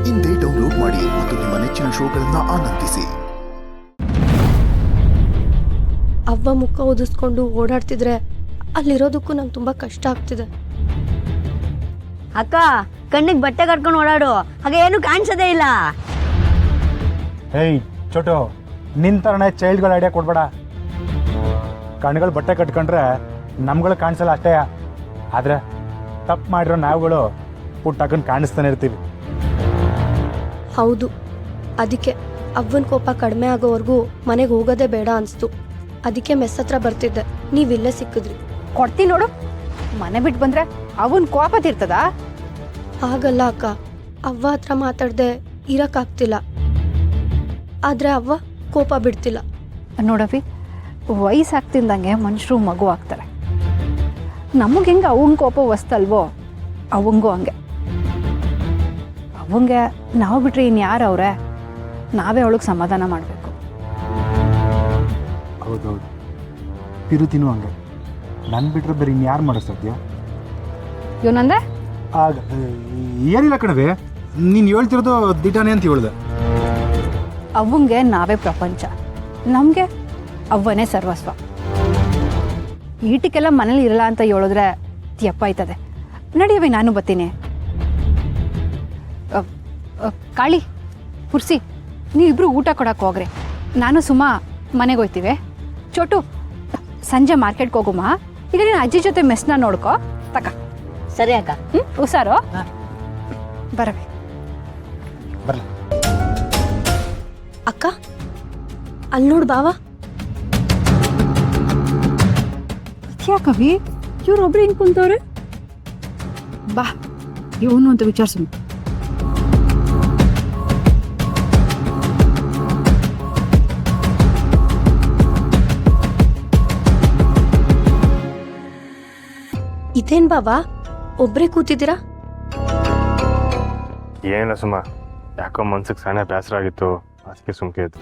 ಇಂದೇ ಡೌನ್ಲೋಡ್ ಮಾಡಿ ಮತ್ತು ನಿಮ್ಮ ನೆಚ್ಚಿನ ಶೋಗಳನ್ನ ಆನಂದಿಸಿ. ಅವ್ವ ಮುಖ ಒದಿಸ್ಕೊಂಡು ಓಡಾಡ್ತಿದ್ರೆ ಅಲ್ಲಿರೋದಕ್ಕೂ ನಂಗೆ ತುಂಬ ಕಷ್ಟ ಆಗ್ತಿದೆ. ಅಕ್ಕ, ಕಣ್ಣಿಗೆ ಬಟ್ಟೆ ಕಟ್ಕೊಂಡು ಓಡಾಡು, ಹಾಗೆ ಏನು ಕಾಣಿಸೋದೇ ಇಲ್ಲ. ಏಯ್ ಚೋಟು, ನಿನ್ ಥರನೇ ಚೈಲ್ಡ್ಗಳು ಐಡಿಯಾ ಕೊಡ್ಬೇಡ. ಕಣ್ಗಳು ಬಟ್ಟೆ ಕಟ್ಕೊಂಡ್ರೆ ನಮ್ಗಳು ಕಾಣಿಸಲ್ಲ ಅಷ್ಟೇ, ಆದರೆ ತಪ್ಪು ಮಾಡಿರೋ ನಾವುಗಳು ಪುಟ್ಟಕ್ಕನ್ನು ಕಾಣಿಸ್ತಾನೆ ಇರ್ತೀವಿ. ಹೌದು, ಅದಕ್ಕೆ ಅವ್ವನ ಕೋಪ ಕಡಿಮೆ ಆಗೋವರೆಗೂ ಮನೆಗೆ ಹೋಗೋದೇ ಬೇಡ ಅನಿಸ್ತು. ಅದಕ್ಕೆ ಮೆಸ್ ಹತ್ರ ಬರ್ತಿದ್ದೆ, ನೀವಿಲ್ಲೇ ಸಿಕ್ಕಿದ್ರಿ. ಕೊಡ್ತೀನಿ ನೋಡು. ಮನೆ ಬಿಟ್ಟು ಬಂದ್ರೆ ಅವನ್ ಕೋಪ ತೀರ್ತದ? ಹಾಗಲ್ಲ ಅಕ್ಕ, ಅವ್ವ ಹತ್ರ ಮಾತಾಡ್ದೆ ಇರಕ್ಕಾಗ್ತಿಲ್ಲ, ಆದ್ರೆ ಅವ್ವ ಕೋಪ ಬಿಡ್ತಿಲ್ಲ. ನೋಡವಿ, ವಯಸ್ಸಾಗ್ತಿಲ್ದಂಗೆ ಮನುಷ್ಯರು ಮಗು ಆಗ್ತಾರೆ. ನಮಗೆ ಹೆಂಗೆ ಅವನ ಕೋಪ ವಸ್ತಲ್ವೋ ಅವಂಗೂ ಹಂಗೆ. ಅವಂಗೆ ನಾವು ಬಿಟ್ರೆ ಇನ್ಯಾರು ಅವ್ರೆ? ನಾವೇ ಅವಳಿಗೆ ಸಮಾಧಾನ ಮಾಡಬೇಕು. ಹೌದೌದು, ತಿರುತಿನೂ ಹಂಗೆ. ನನ್ನ ಬಿಟ್ರೆ ಬೇರೆ ಇನ್ಯಾರು ಮಾಡೋ ಸದ್ಯ? ಇವನಂದ್ರೆ ಆಗ ಏನಿಲ್ಲ ಕಣವೆ, ನೀನು ಹೇಳ್ತಿರೋದು ದಿಟಾನೆ ಅಂತ ಹೇಳ್ದೆ. ಅವಂಗೆ ನಾವೇ ಪ್ರಪಂಚ, ನಮಗೆ ಅವ್ವನೇ ಸರ್ವಸ್ವ. ಈಟಕ್ಕೆಲ್ಲ ಮನೇಲಿ ಇರಲ್ಲ ಅಂತ ಹೇಳಿದ್ರೆ ತ್ಯಪ್ಪಾಯ್ತದೆ. ನಡಿಯವಿ, ನಾನು ಬರ್ತೀನಿ. ಕಾಳಿ, ಪುರ್ಸಿ, ನೀವಿಬ್ರು ಊಟ ಕೊಡಕ್ಕೆ ಹೋಗ್ರಿ. ನಾನು ಸುಮಾ ಮನೆಗೆ ಹೋಗ್ತೀವಿ. ಚೋಟು, ಸಂಜೆ ಮಾರ್ಕೆಟ್ಗೆ ಹೋಗುಮ್ಮ. ಈಗ ನೀನು ಅಜ್ಜಿ ಜೊತೆ ಮೆಸ್ನ ನೋಡ್ಕೋ. ತಕ. ಸರಿ ಅಕ್ಕ. ಹುಷಾರು. ಬರವೆ. ಬರಲಿ ಅಕ್ಕ, ಅಲ್ಲಿ ನೋಡು ಬಾವ. ಯಾಕವಿ ಇವ್ರೊಬ್ರು ಹಿಂಗೆ ಕುಂತವ್ರೆ? ಬಾ, ಇವನು ಅಂತ ವಿಚಾರಿಸು. ಇದೇನ್ ಬಾವ, ಒಬ್ರೇ ಕೂತಿದ್ದೀರಾ? ಏನಿಲ್ಲ ಸುಮ್ಮ, ಯಾಕೋ ಮನ್ಸಿಗೆ ಸಣ್ಣ ಬೇಸರ ಆಗಿತ್ತು, ಅದಕ್ಕೆ ಸುಮ್ಕೆ ಇತ್ತು.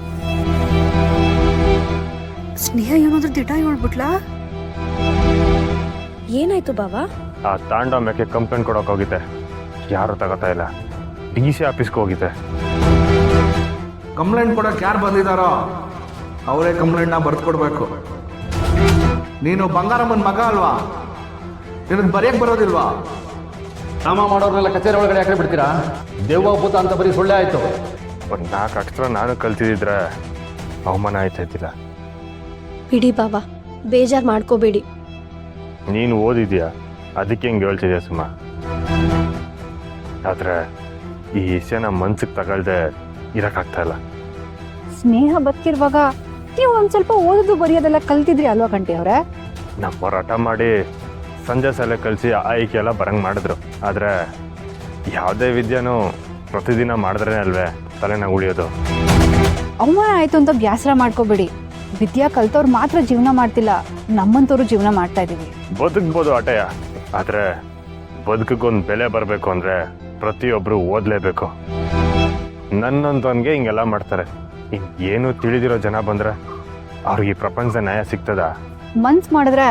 ಸ್ನೇಹ ಏನಾದ್ರೂ ದಿಟ ಹೇಳ್ಬಿಟ್ಲಾ? ಏನಾಯ್ತು ಬಾವ? ಆ ತಾಂಡ ಮೇಕೆ ಕಂಪ್ಲೇಂಟ್ ಕೊಡೋಕೆ ಹೋಗಿದ್ದೆ, ಯಾರು ತಗೋತಾ ಇಲ್ಲ. DC ಆಫೀಸ್ಗೆ ಹೋಗಿದ್ದೆ. ಕಂಪ್ಲೇಂಟ್ ಕೊಡೋಕೆ ಯಾರು ಬಂದಿದ್ದಾರೋ ಅವರೇ ಕಂಪ್ಲೇಂಟ್ನ ಬರ್ಕೊಡ್ಬೇಕು. ನೀನು ಬಂಗಾರಮ್ಮನ ಮಗ ಅಲ್ವಾ? ನಿನಗೆ ಬರೆಯಕ್ಕೆ ಬರೋದಿಲ್ವಾ? ಡ್ರಾಮಾ ಮಾಡೋರ್ನೆಲ್ಲ ಕಚೇರಿ ಒಳಗಡೆ ಯಾಕೆ ಬಿಡ್ತೀರಾ? ದೆವ್ವ ಭೂತ ಅಂತ ಬರೀ ಸುಳ್ಳೆ ಆಯ್ತು. ಒಂದು 4 ಅಕ್ಷರ ನಾನು ಕಲ್ತಿದ್ದಿದ್ರೆ ಅವಮಾನ ಆಯ್ತಾಯ್ತಿಲ್ಲ. ಬಿಡಿ ಬಾವ, ಬೇಜಾರು ಮಾಡ್ಕೋಬೇಡಿ. ನೀನು ಓದಿದ್ಯಾ, ಅದಕ್ಕೆ ಹಿಂಗೆ ಹೇಳ್ತಿದ್ಯಾ ಸುಮ್ಮ. ಆದರೆ ಈ ವಿಷಯನ ಮನ್ಸಿಗೆ ತಗೊಳ್ದೆ ಇರೋಕ್ಕಾಗ್ತಾ ಇಲ್ಲ. ಸ್ನೇಹ ಬದುಕಿರುವಾಗ ನೀವು ಒಂದ್ ಸ್ವಲ್ಪ ಓದೋದು ಬರೆಯೋದೆಲ್ಲ ಕಲ್ತಿದ್ರಿ ಅಲ್ವಾ ಕಂಟಿ ಅವ್ರೆ? ನಮ್ಮ ಹೋರಾಟ ಮಾಡಿ ಸಂಜೆ ಶಾಲೆ ಕಲಿಸಿ ಆಯ್ಕೆ ಎಲ್ಲ ಬರಂಗೆ ಮಾಡಿದ್ರು. ಆದರೆ ಯಾವುದೇ ವಿದ್ಯೆನೂ ಪ್ರತಿದಿನ ಮಾಡಿದ್ರೇ ಅಲ್ವೇ ತಲೆನಾಗ ಉಳಿಯೋದು. ಅವಮಾನ ಆಯ್ತು ಅಂತ ಬ್ಯಾಸರ ಮಾಡ್ಕೋಬೇಡಿ. ವಿದ್ಯಾ ಕಲ್ತವ್ರು ಮಾತ್ರ ಜೀವನ ಮಾಡ್ತಿಲ್ಲ, ನಮ್ಮಂತವ್ರು ಜೀವನ ಮಾಡ್ತಾ ಇದೀವಿ. ಬದುಕ್ಬೋದು ಆಟಯ, ಆದರೆ ಬದುಕಿಗೊಂದು ಬೆಲೆ ಬರಬೇಕು ಅಂದರೆ ಪ್ರತಿಯೊಬ್ಬರು ಓದಲೇಬೇಕು. ನನ್ನಂತವನಿಗೆ ಹಿಂಗೆಲ್ಲ ಮಾಡ್ತಾರೆ. ಏನು ತಿಳಿದಿರೋ ಜನ ಬಂದರೆ ಅವ್ರಿಗೆ ಈ ಪ್ರಪಂಚದ ನ್ಯಾಯ ಸಿಗ್ತದ? ಮನ್ಸ್ ಮಾಡಿದ್ರೆ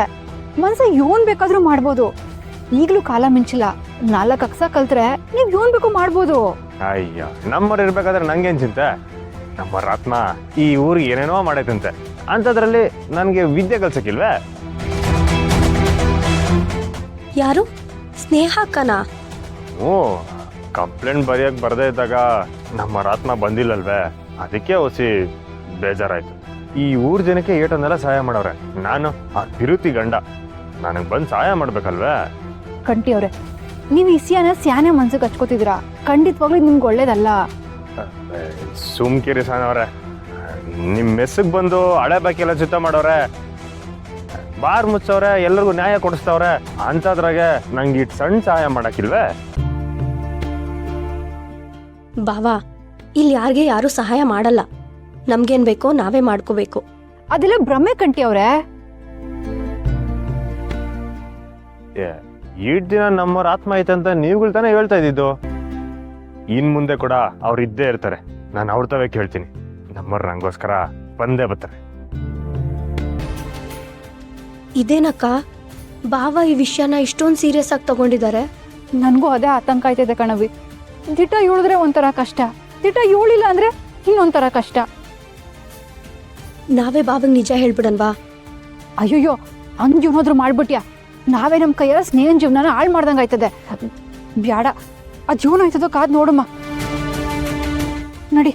ಮನ್ಸ ಯೋನ್ ಬೇಕಾದ್ರೂ ಮಾಡ್ಬೋದು. ಈಗಲೂ ಕಾಲ ಮಿಂಚಿಲ್ಲ. 4 ಅಕ್ಷರ ಕಲ್ತ್ರೆ ನೀವ್ ಯೋನ್ ಬೇಕು ಮಾಡ್ಬೋದು. ಅಯ್ಯ, ನಮ್ಮವ್ರು ಇರ್ಬೇಕಾದ್ರೆ ನಂಗೇನು ಚಿಂತೆ? ನಮ್ಮವ್ರ ಆತ್ಮ ಈ ಊರಿಗೆ ಏನೇನೋ ಮಾಡೈತಂತೆ, ಅಂಥದ್ರಲ್ಲಿ ನನಗೆ ವಿದ್ಯೆ ಕಲ್ಸಕ್ಕಿಲ್ವೇ? ಯಾರು? ಸ್ನೇಹ ಅಕ್ಕನಾ? ಹ್ಞೂ, ಕಂಪ್ಲೇಂಟ್ ಬರೆಯೋಕೆ ಬರದೇ ಇದ್ದಾಗ ನಮ್ಮ ಆತ್ಮ ಬಂದಿಲ್ಲಲ್ವೇ, ಅದಕ್ಕೆ ಹೊಸಿ ಬೇಜಾರಾಯ್ತು. ಈ ಊರ್ ಜನಕ್ಕೆ ಏಟನ್ನೆಲ್ಲ ಸಹಾಯ ಮಾಡವ್ರೆ, ನಾನು ಆ ತಿರುತಿ ಗಂಡ, ನನಗೆ ಬಂದು ಸಹಾಯ ಮಾಡ್ಬೇಕಲ್ವೇ? ಕಂಟಿ ಅವ್ರೆ, ನೀವು ಈ ಸಿಯಾನ ಸ್ಯಾನೆ ಮನ್ಸಿಗೆ ಹಚ್ಕೋತಿದ್ದೀರಾ. ಖಂಡಿತವಾಗ್ಲೂ ನಿಮ್ಗೆ ಒಳ್ಳೇದಲ್ಲ. ಸುಮ್ಕಿರಿ ಸಾನವ್ರೆ, ನಿಮ್ಮ ಮೆಸ್ಸಿಗೆ ಬಂದು ಹಳೆ ಬಾಕಿ ಎಲ್ಲ ಚಿತ್ತ ಮಾಡವ್ರೆ, ಬಾರ್ ಮುಚ್ಚವ್ರೆ, ಎಲ್ಲರಿಗೂ ನ್ಯಾಯ ಕೊಡಿಸ್ತವ್ರೆ. ಅಂಥದ್ರಾಗೆ ನಂಗೆ ಇಟ್ಟು ಸಣ್ಣ ಸಹಾಯ ಮಾಡಕ್ಕಿಲ್ವೇ? ಬಾವ, ಇಲ್ಲಿ ಯಾರಿಗೆ ಯಾರು ಸಹಾಯ ಮಾಡಲ್ಲ. ನಮ್ಗೇನ್ ಬೇಕೋ ನಾವೇ ಮಾಡ್ಕೋಬೇಕು. ಅದೆಲ್ಲ ಭ್ರಮೆ ಕಂಟಿ ಅವ್ರೆ. ಈಟ್ ದಿನ ನಮ್ಮವ್ರ ಆತ್ಮ ಐತಂತ ನೀವುಗಳು ತಾನೇ ಹೇಳ್ತಾ ಇದ್ದಿದ್ದು. ಇನ್ ಮುಂದೆ ಕೂಡ ಅವ್ರು ಇದ್ದೇ ಇರ್ತಾರೆ. ನಾನು ಅವ್ರ ತವೇ ಕೇಳ್ತೀನಿ, ನಮ್ಮವ್ರು ನಂಗೋಸ್ಕರ ಬಂದೇ ಬರ್ತಾರೆ. ಇದೇನಕ್ಕ, ಬಾವ ಈ ವಿಷಯನ ಇಷ್ಟೊಂದು ಸೀರಿಯಸ್ ಆಗಿ ತಗೊಂಡಿದ್ದಾರೆ? ನನಗೂ ಅದೇ ಆತಂಕ ಆಯ್ತಿದೆ ಕಣವಿ. ದಿಟ ಹೇಳಿದ್ರೆ ಒಂಥರ ಕಷ್ಟ, ದಿಟ ಹೇಳಿಲ್ಲ ಅಂದರೆ ಇನ್ನೊಂಥರ ಕಷ್ಟ. ನಾವೇ ಬಾಬಂಗೆ ನಿಜ ಹೇಳ್ಬಿಡನ್ವಾ? ಅಯ್ಯೋಯ್ಯೋ, ಹಂಗೇನಾದ್ರೂ ಮಾಡ್ಬಿಟ್ಯಾ ನಾವೇ ನಮ್ಮ ಕೈಯಾರ ಸ್ನೇಹನ ಜೀವನನ ಹಾಳು ಮಾಡ್ದಂಗೆ ಆಯ್ತದೆ. ಬ್ಯಾಡ, ಅದು ಜೀವನ ಆಯ್ತದೋ ಕಾದ್ ನೋಡಮ್ಮ. ನಡಿ.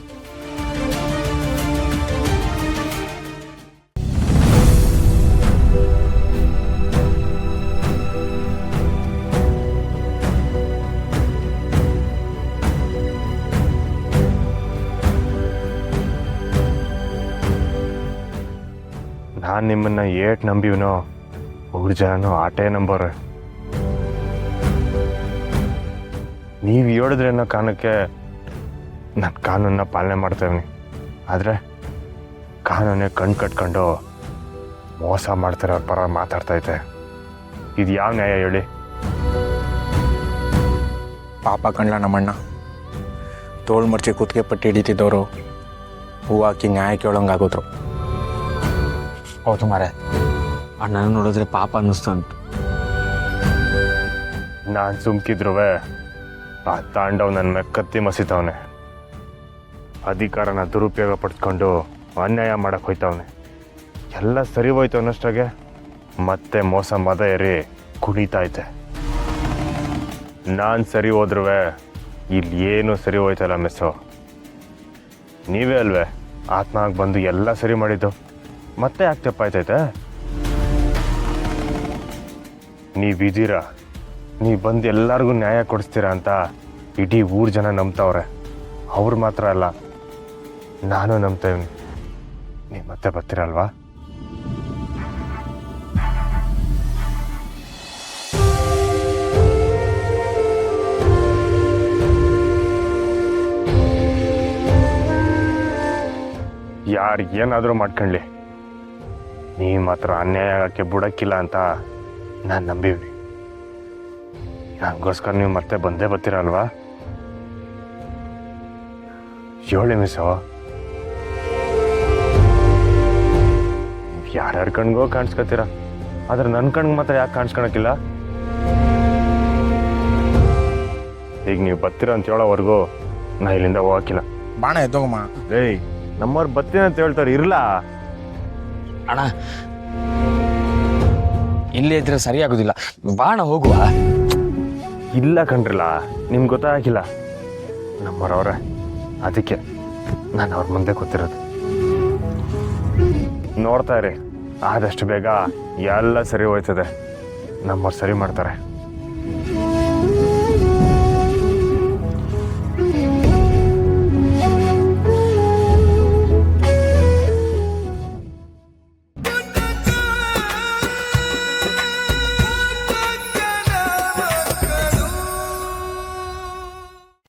ನಾನು ನಿಮ್ಮನ್ನ ಏಟ್ ನಂಬಿವನೋ ಊರ್ ಜನನು ಆಟೇ ನಂಬೋರೆ. ನೀವು ಹೇಳಿದ್ರೆ ಅನ್ನೋ ಕಾರಣಕ್ಕೆ ನಾನು ಕಾನೂನನ್ನ ಪಾಲನೆ ಮಾಡ್ತೇವೆ. ಆದರೆ ಕಾನೂನೇ ಕಣ್ ಕಟ್ಕೊಂಡು ಮೋಸ ಮಾಡ್ತಾರೆ ಅವ್ರ ಪರ ಮಾತಾಡ್ತೈತೆ. ಇದು ಯಾವ ನ್ಯಾಯ ಹೇಳಿ? ಪಾಪ ಕಂಡ್ಲ ನಮ್ಮಣ್ಣ, ತೋಳು ಮರ್ಚಿ ಕುತ್ತಿಗೆ ಪಟ್ಟಿ ಹಿಡಿತಿದ್ದವರು ಹೂವು ಹಾಕಿ ನ್ಯಾಯ ಕೇಳೋಂಗಾಗೋದ್ರು. ಹೌದು ಮಾರೆ, ಅಣ್ಣನ ನೋಡಿದ್ರೆ ಪಾಪ ಅನ್ನಿಸ್ತು ಅಂತ. ನಾನು ಸುಮ್ಕಿದ್ರುವೆ ಆ ತಾಂಡವ್ ನನ್ನ ಮೇಲೆ ಕತ್ತಿ ಮಸಿತವನೆ. ಅಧಿಕಾರನ ದುರುಪಯೋಗ ಪಡ್ಕೊಂಡು ಅನ್ಯಾಯ ಮಾಡಕ್ಕೆ ಹೋಯ್ತವನೆ. ಎಲ್ಲ ಸರಿ ಹೋಯ್ತು ಅನ್ನೋಷ್ಟಾಗೆ ಮತ್ತೆ ಮೋಸ ಮದ ಏರಿ ಕುಣಿತೈತೆ. ನಾನು ಸರಿ ಹೋದ್ರುವೆ ಇಲ್ಲಿ ಏನು ಸರಿ ಹೋಯ್ತಲ್ಲ ಮಿಸ್ಸು. ನೀವೇ ಅಲ್ವೇ ಆತ್ಮಾಗಿ ಬಂದು ಎಲ್ಲ ಸರಿ ಮಾಡಿದ್ದು, ಮತ್ತೆ ಯಾಕೆ ತಪ್ಪಾಯ್ತೈತೆ? ನೀವಿದ್ದೀರಾ, ನೀವು ಬಂದು ಎಲ್ಲರಿಗೂ ನ್ಯಾಯ ಕೊಡಿಸ್ತೀರಾ ಅಂತ ಇಡೀ ಊರು ಜನ ನಂಬ್ತವ್ರೆ. ಅವ್ರು ಮಾತ್ರ ಅಲ್ಲ, ನಾನು ನಂಬ್ತೇವೆ. ನೀವು ಮತ್ತೆ ಬರ್ತೀರಲ್ವಾ? ಯಾರು ಏನಾದರೂ ಮಾಡ್ಕೊಳ್ಳಿ, ನೀವು ಮಾತ್ರ ಅನ್ಯಾಯ ಆಗಕ್ಕೆ ಬಿಡಕ್ಕಿಲ್ಲ ಅಂತ ನಾನು ನಂಬಿವ್ನಿ. ನನಗೋಸ್ಕರ ನೀವು ಮತ್ತೆ ಬಂದೇ ಬರ್ತೀರಲ್ವಾ? ಹೇಳಿ ಮಿಸ್ಸು. ಯಾರ್ಯಾರ ಕಣ್ಗೋ ಕಾಣಿಸ್ಕೊತೀರ, ಆದ್ರೆ ನನ್ನ ಕಣ್ಗೆ ಮಾತ್ರ ಯಾಕೆ ಕಾಣಿಸ್ಕೊಳಕ್ಕಿಲ್ಲ? ಈಗ ನೀವು ಬರ್ತೀರ ಅಂತ ಹೇಳೋವರೆಗೂ ನಾ ಇಲ್ಲಿಂದ ಹೋಗಕ್ಕಿಲ್ಲ. ಬಾಣ ಎದ್ದೋಗಮ್ಮ. ಏಯ್, ನಮ್ಮವ್ರು ಬರ್ತೀನಿ ಅಂತ ಹೇಳ್ತಾರೆ, ಇರ್ಲ? ಅಣ್ಣ ಇಲ್ಲೇ ಇದ್ರೆ ಸರಿಯಾಗೋದಿಲ್ಲ, ಬಾಣ ಹೋಗುವ. ಇಲ್ಲ ಕಣ್ರಿಲ್ಲ, ನಿಮ್ಗೆ ಗೊತ್ತಾಗಿಲ್ಲ. ನಮ್ಮವ್ರವ್ರೆ, ಅದಕ್ಕೆ ನಾನು ಅವ್ರ ಮುಂದೆ ಕೂತಿರೋದು. ನೋಡ್ತಾ ಇರಿ, ಆದಷ್ಟು ಬೇಗ ಎಲ್ಲ ಸರಿ ಹೋಯ್ತದೆ. ನಮ್ಮವ್ರು ಸರಿ ಮಾಡ್ತಾರೆ.